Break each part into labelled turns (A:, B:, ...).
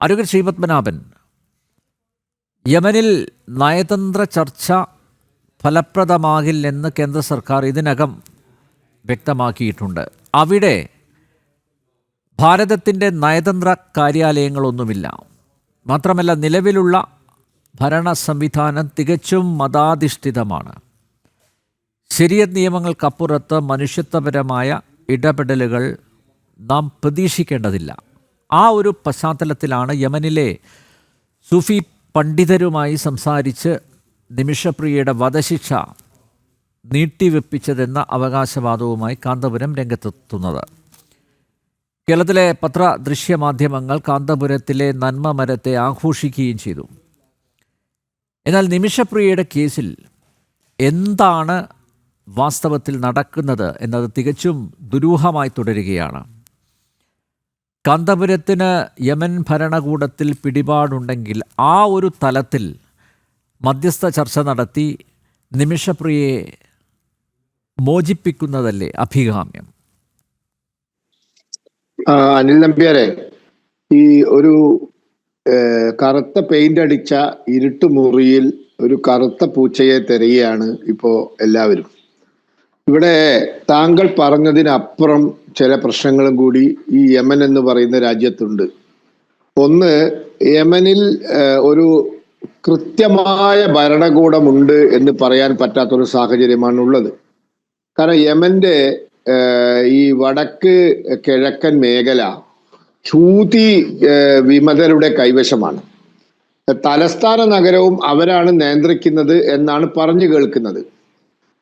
A: Advocate Sreepadmanabhan, യമനിൽ നയതന്ത്ര ചർച്ച ഫലപ്രദമാകില്ലെന്ന് കേന്ദ്ര സർക്കാർ ഇതിനകം വ്യക്തമാക്കിയിട്ടുണ്ട്. അവിടെ ഭാരതത്തിൻ്റെ നയതന്ത്ര കാര്യാലയങ്ങളൊന്നുമില്ല. മാത്രമല്ല, നിലവിലുള്ള ഭരണ സംവിധാനം തികച്ചും മതാധിഷ്ഠിതമാണ്. ശരിയത്ത് നിയമങ്ങൾക്കപ്പുറത്ത് മനുഷ്യത്വപരമായ ഇടപെടലുകൾ നാം പ്രതീക്ഷിക്കേണ്ടതില്ല. ആ ഒരു പശ്ചാത്തലത്തിലാണ് യമനിലെ സൂഫി പണ്ഡിതരുമായി സംസാരിച്ച് നിമിഷപ്രിയയുടെ വധശിക്ഷ നീട്ടിവെപ്പിച്ചതെന്ന അവകാശവാദവുമായി കാന്തപുരം രംഗത്തെത്തുന്നത്. കേരളത്തിലെ ദൃശ്യമാധ്യമങ്ങൾ കാന്തപുരത്തിലെ നന്മ മരത്തെ ആഘോഷിക്കുകയും ചെയ്തു. എന്നാൽ നിമിഷപ്രിയയുടെ കേസിൽ എന്താണ് വാസ്തവത്തിൽ നടക്കുന്നത് എന്നത് തികച്ചും ദുരൂഹമായി തുടരുകയാണ്. കാന്തപുരത്തിന് യമൻ ഭരണകൂടത്തിൽ പിടിപാടുണ്ടെങ്കിൽ ആ ഒരു തലത്തിൽ മധ്യസ്ഥ ചർച്ച നടത്തി നിമിഷപ്രിയയെ മോചിപ്പിക്കുന്നതല്ലേ അഭികാമ്യം?
B: അനിൽ നമ്പ്യാരെ, ഈ ഒരു കറുത്ത പെയിന്റ് അടിച്ച ഇരുട്ടുമുറിയിൽ ഒരു കറുത്ത പൂച്ചയെ തിരയുകയാണ് ഇപ്പോ എല്ലാവരും. ഇവിടെ താങ്കൾ പറഞ്ഞതിനപ്പുറം ചില പ്രശ്നങ്ങളും കൂടി ഈ യമൻ എന്ന് പറയുന്ന രാജ്യത്തുണ്ട്. ഒന്ന്, യമനിൽ ഒരു കൃത്യമായ ഭരണകൂടമുണ്ട് എന്ന് പറയാൻ പറ്റാത്തൊരു സാഹചര്യമാണ് ഉള്ളത്. കാരണം യമന്റെ ഈ വടക്ക് കിഴക്കൻ മേഖല ഹൂതി വിമതരുടെ കൈവശമാണ്. തലസ്ഥാന നഗരവും അവരാണ് നിയന്ത്രിക്കുന്നത് എന്നാണ് പറഞ്ഞു കേൾക്കുന്നത്.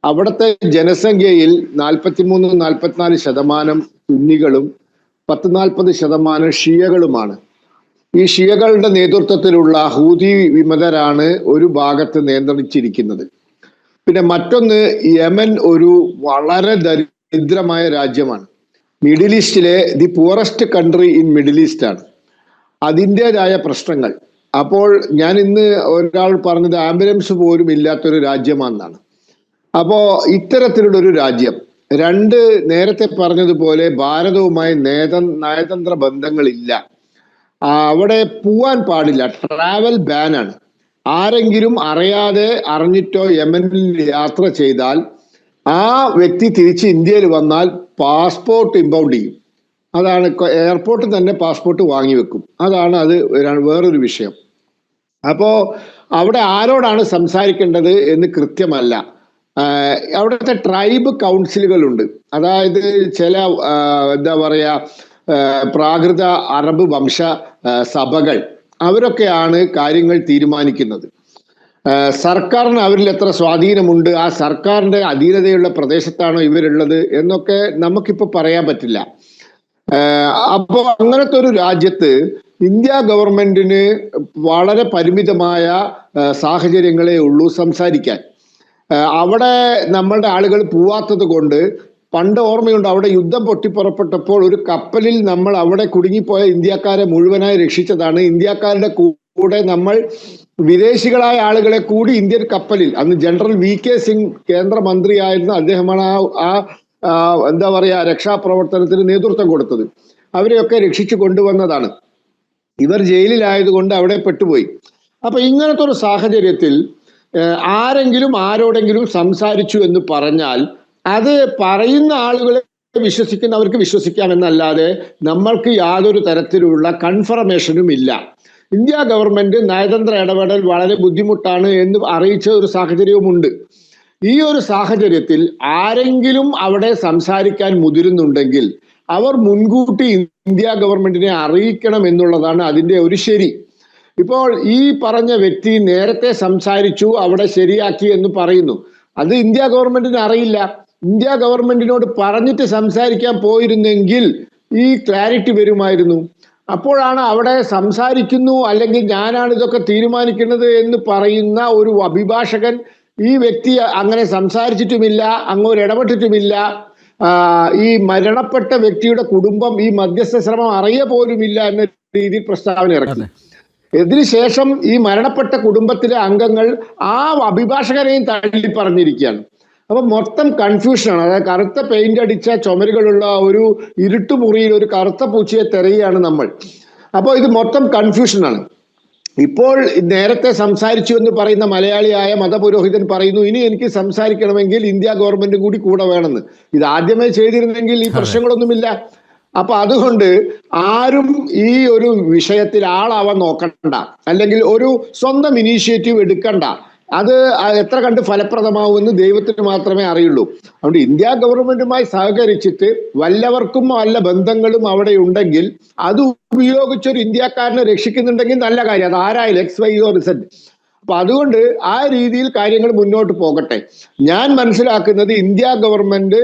B: അവിടുത്തെ ജനസംഖ്യയിൽ 43-44% സുന്നികളും 10-40% ഷിയകളുമാണ്. ഈ ഷിയകളുടെ നേതൃത്വത്തിലുള്ള ഹൂതി വിമതരാണ് ഒരു ഭാഗത്ത് നിയന്ത്രിച്ചിരിക്കുന്നത്. പിന്നെ മറ്റൊന്ന്, യമൻ ഒരു വളരെ ദരിദ്രമായ രാജ്യമാണ്. മിഡിൽ ഈസ്റ്റിലെ the poorest country in middle east ആണ്. അതിൻ്റെതായ പ്രശ്നങ്ങൾ. അപ്പോൾ ഞാൻ ഇന്ന് ഒരാൾ പറഞ്ഞത് ആംബുലൻസ് പോലും ഇല്ലാത്തൊരു രാജ്യമാണെന്നാണ്. അപ്പോ ഇത്തരത്തിലുള്ളൊരു രാജ്യം, രണ്ട്, നേരത്തെ പറഞ്ഞതുപോലെ ഭാരതവുമായി നയതന്ത്ര ബന്ധങ്ങളില്ല. അവിടെ പോവാൻ പാടില്ല, ട്രാവൽ ബാനാണ്. ആരെങ്കിലും അറിയാതെ അറിഞ്ഞിട്ടോ യമനിൽ യാത്ര ചെയ്താൽ ആ വ്യക്തി തിരിച്ച് ഇന്ത്യയിൽ വന്നാൽ പാസ്പോർട്ട് ഇമ്പൗണ്ട് ചെയ്യും. അതാണ്, എയർപോർട്ടിൽ തന്നെ പാസ്പോർട്ട് വാങ്ങി വെക്കും. അതാണ് അത് വേറൊരു വിഷയം. അപ്പോ അവിടെ ആരോടാണ് സംസാരിക്കേണ്ടത് എന്ന് കൃത്യമല്ല. അവിടുത്തെ ട്രൈബ് കൗൺസിലുകളുണ്ട്. അതായത് ചില എന്താ പറയാ പ്രാകൃത അറബ് വംശ സഭകൾ, അവരൊക്കെയാണ് കാര്യങ്ങൾ തീരുമാനിക്കുന്നത്. സർക്കാരിന് അവരിൽ എത്ര സ്വാധീനമുണ്ട്, ആ സർക്കാരിന്റെ അധീനതയുള്ള പ്രദേശത്താണോ ഇവരുള്ളത് എന്നൊക്കെ നമുക്കിപ്പോൾ പറയാൻ പറ്റില്ല. അപ്പോൾ അങ്ങനത്തെ ഒരു രാജ്യത്ത് ഇന്ത്യ ഗവൺമെന്റിന് വളരെ പരിമിതമായ സാഹചര്യങ്ങളേ ഉള്ളൂ സംസാരിക്കാൻ. അവിടെ നമ്മളുടെ ആളുകൾ പോവാത്തത് കൊണ്ട്, പണ്ട് ഓർമ്മയുണ്ട്, അവിടെ യുദ്ധം പൊട്ടിപ്പുറപ്പെട്ടപ്പോൾ ഒരു കപ്പലിൽ നമ്മൾ അവിടെ കുടുങ്ങിപ്പോയ ഇന്ത്യക്കാരെ മുഴുവനായി രക്ഷിച്ചതാണ്. ഇന്ത്യക്കാരുടെ കൂടെ നമ്മൾ വിദേശികളായ ആളുകളെ കൂടി ഇന്ത്യൻ കപ്പലിൽ, അന്ന് ജനറൽ VK സിംഗ് കേന്ദ്രമന്ത്രിയായിരുന്ന അദ്ദേഹമാണ് എന്താ പറയാ രക്ഷാപ്രവർത്തനത്തിന് നേതൃത്വം കൊടുത്തത്. അവരെയൊക്കെ രക്ഷിച്ചു കൊണ്ടുവന്നതാണ്. ഇവർ ജയിലിലായതുകൊണ്ട് അവിടെ പെട്ടുപോയി. അപ്പൊ ഇങ്ങനത്തെ ഒരു സാഹചര്യത്തിൽ ആരെങ്കിലും ആരോടെങ്കിലും സംസാരിച്ചു എന്ന് പറഞ്ഞാൽ അത് പറയുന്ന ആളുകളെ വിശ്വസിക്കുന്നവർക്ക് വിശ്വസിക്കാമെന്നല്ലാതെ നമ്മൾക്ക് യാതൊരു തരത്തിലുള്ള കൺഫർമേഷനും ഇല്ല. ഇന്ത്യ ഗവൺമെന്റ് നയതന്ത്ര ഇടപെടൽ വളരെ ബുദ്ധിമുട്ടാണ് എന്ന് അറിയിച്ച ഒരു സാഹചര്യവുമുണ്ട്. ഈ ഒരു സാഹചര്യത്തിൽ ആരെങ്കിലും അവിടെ സംസാരിക്കാൻ മുതിരുന്നുണ്ടെങ്കിൽ അവർ മുൻകൂട്ടി ഇന്ത്യ ഗവൺമെന്റിനെ അറിയിക്കണം എന്നുള്ളതാണ് അതിന്റെ ഒരു ശരി. ഇപ്പോൾ ഈ പറഞ്ഞ വ്യക്തി നേരത്തെ സംസാരിച്ചു, അവിടെ ശരിയാക്കി എന്ന് പറയുന്നു. അത് ഇന്ത്യ ഗവൺമെന്റിന് അറിയില്ല. ഇന്ത്യ ഗവൺമെന്റിനോട് പറഞ്ഞിട്ട് സംസാരിക്കാൻ പോയിരുന്നെങ്കിൽ ഈ ക്ലാരിറ്റി വരുമായിരുന്നു. അപ്പോഴാണ് അവിടെ സംസാരിക്കുന്നു, അല്ലെങ്കിൽ ഞാനാണ് ഇതൊക്കെ തീരുമാനിക്കുന്നത് എന്ന് പറയുന്ന ഒരു അഭിഭാഷകൻ, ഈ വ്യക്തി അങ്ങനെ സംസാരിച്ചിട്ടുമില്ല, അങ്ങോട്ട് ഇടപെട്ടിട്ടുമില്ല, ഈ മരണപ്പെട്ട വ്യക്തിയുടെ കുടുംബം ഈ മധ്യസ്ഥ ശ്രമം അറിയ പോലുമില്ല എന്ന രീതിയിൽ പ്രസ്താവന ഇറക്കി. ഇതിനുശേഷം ഈ മരണപ്പെട്ട കുടുംബത്തിലെ അംഗങ്ങൾ ആ അഭിഭാഷകനെയും തള്ളി പറഞ്ഞിരിക്കുകയാണ്. അപ്പൊ മൊത്തം കൺഫ്യൂഷനാണ്. അതായത് കറുത്ത പെയിന്റ് അടിച്ച ചുമരുകളുള്ള ഒരു ഇരുട്ടുമുറിയിൽ ഒരു കറുത്ത പൂച്ചയെ തിരയുകയാണ് നമ്മൾ. അപ്പോൾ ഇത് മൊത്തം കൺഫ്യൂഷനാണ്. ഇപ്പോൾ നേരത്തെ സംസാരിച്ചു എന്ന് പറയുന്ന മലയാളിയായ മതപുരോഹിതൻ പറയുന്നു, ഇനി എനിക്ക് സംസാരിക്കണമെങ്കിൽ ഇന്ത്യ ഗവൺമെന്റ് കൂടി കൂടെ വേണമെന്ന്. ഇത് ആദ്യമേ ചെയ്തിരുന്നെങ്കിൽ ഈ പ്രശ്നങ്ങളൊന്നുമില്ല. അപ്പൊ അതുകൊണ്ട് ആരും ഈ ഒരു വിഷയത്തിൽ ആളാവാൻ നോക്കണ്ട, അല്ലെങ്കിൽ ഒരു സ്വന്തം ഇനീഷ്യേറ്റീവ് എടുക്കണ്ട. അത് എത്ര കണ്ട് ഫലപ്രദമാവുമെന്ന് ദൈവത്തിന് മാത്രമേ അറിയുള്ളൂ. അതുകൊണ്ട് ഇന്ത്യ ഗവൺമെന്റുമായി സഹകരിച്ചിട്ട് വല്ലവർക്കും വല്ല ബന്ധങ്ങളും അവിടെ ഉണ്ടെങ്കിൽ അത് ഉപയോഗിച്ചൊരു ഇന്ത്യക്കാരനെ രക്ഷിക്കുന്നുണ്ടെങ്കിൽ നല്ല കാര്യം. അത് ആരായാലും XYZ. അപ്പൊ അതുകൊണ്ട് ആ രീതിയിൽ കാര്യങ്ങൾ മുന്നോട്ട് പോകട്ടെ. ഞാൻ മനസ്സിലാക്കുന്നത് ഇന്ത്യ ഗവൺമെന്റ്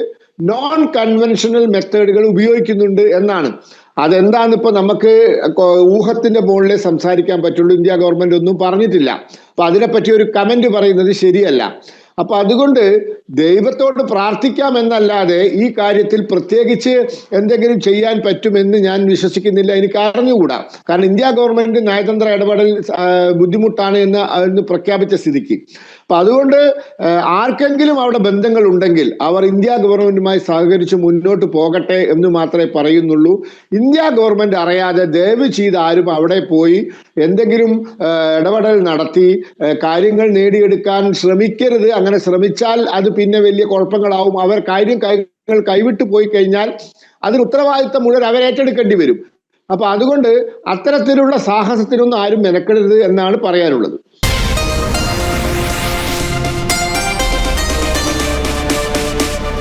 B: നോൺ കൺവെൻഷണൽ മെത്തേഡുകൾ ഉപയോഗിക്കുന്നുണ്ട് എന്നാണ്. അതെന്താന്ന് ഇപ്പൊ നമുക്ക് ഊഹത്തിന്റെ മുകളിലേ സംസാരിക്കാൻ പറ്റുള്ളൂ. ഇന്ത്യ ഗവൺമെന്റ് ഒന്നും പറഞ്ഞിട്ടില്ല. അപ്പൊ അതിനെപ്പറ്റി ഒരു കമന്റ് പറയുന്നത് ശരിയല്ല. അപ്പൊ അതുകൊണ്ട് ദൈവത്തോട് പ്രാർത്ഥിക്കാം എന്നല്ലാതെ ഈ കാര്യത്തിൽ പ്രത്യേകിച്ച് എന്തെങ്കിലും ചെയ്യാൻ പറ്റുമെന്ന് ഞാൻ വിശ്വസിക്കുന്നില്ല. എനിക്ക് അറിഞ്ഞുകൂടാ. കാരണം ഇന്ത്യ ഗവൺമെന്റ് നയതന്ത്ര ഇടപെടൽ ബുദ്ധിമുട്ടാണ് എന്ന് പ്രഖ്യാപിച്ച സ്ഥിതിക്ക്. അപ്പൊ അതുകൊണ്ട് ആർക്കെങ്കിലും അവിടെ ബന്ധങ്ങൾ ഉണ്ടെങ്കിൽ അവർ ഇന്ത്യ ഗവൺമെന്റുമായി സഹകരിച്ച് മുന്നോട്ട് പോകട്ടെ എന്ന് മാത്രമേ പറയുന്നുള്ളൂ. ഇന്ത്യ ഗവൺമെന്റ് അറിയാതെ ദയവ് ചെയ്ത് ആരും അവിടെ പോയി എന്തെങ്കിലും ഇടപെടൽ നടത്തി കാര്യങ്ങൾ നേടിയെടുക്കാൻ ശ്രമിക്കരുത്. അങ്ങനെ ശ്രമിച്ചാൽ അത് പിന്നെ വലിയ കുഴപ്പങ്ങളാവും. അവർ കാര്യങ്ങൾ കൈവിട്ടു പോയി കഴിഞ്ഞാൽ അതിന് ഉത്തരവാദിത്തം മുഴുവൻ അവരേറ്റെടുക്കേണ്ടി വരും. അപ്പൊ അതുകൊണ്ട് അത്തരത്തിലുള്ള സാഹസത്തിനൊന്നും ആരും മെനക്കെടരുത് എന്നാണ് പറയാനുള്ളത്.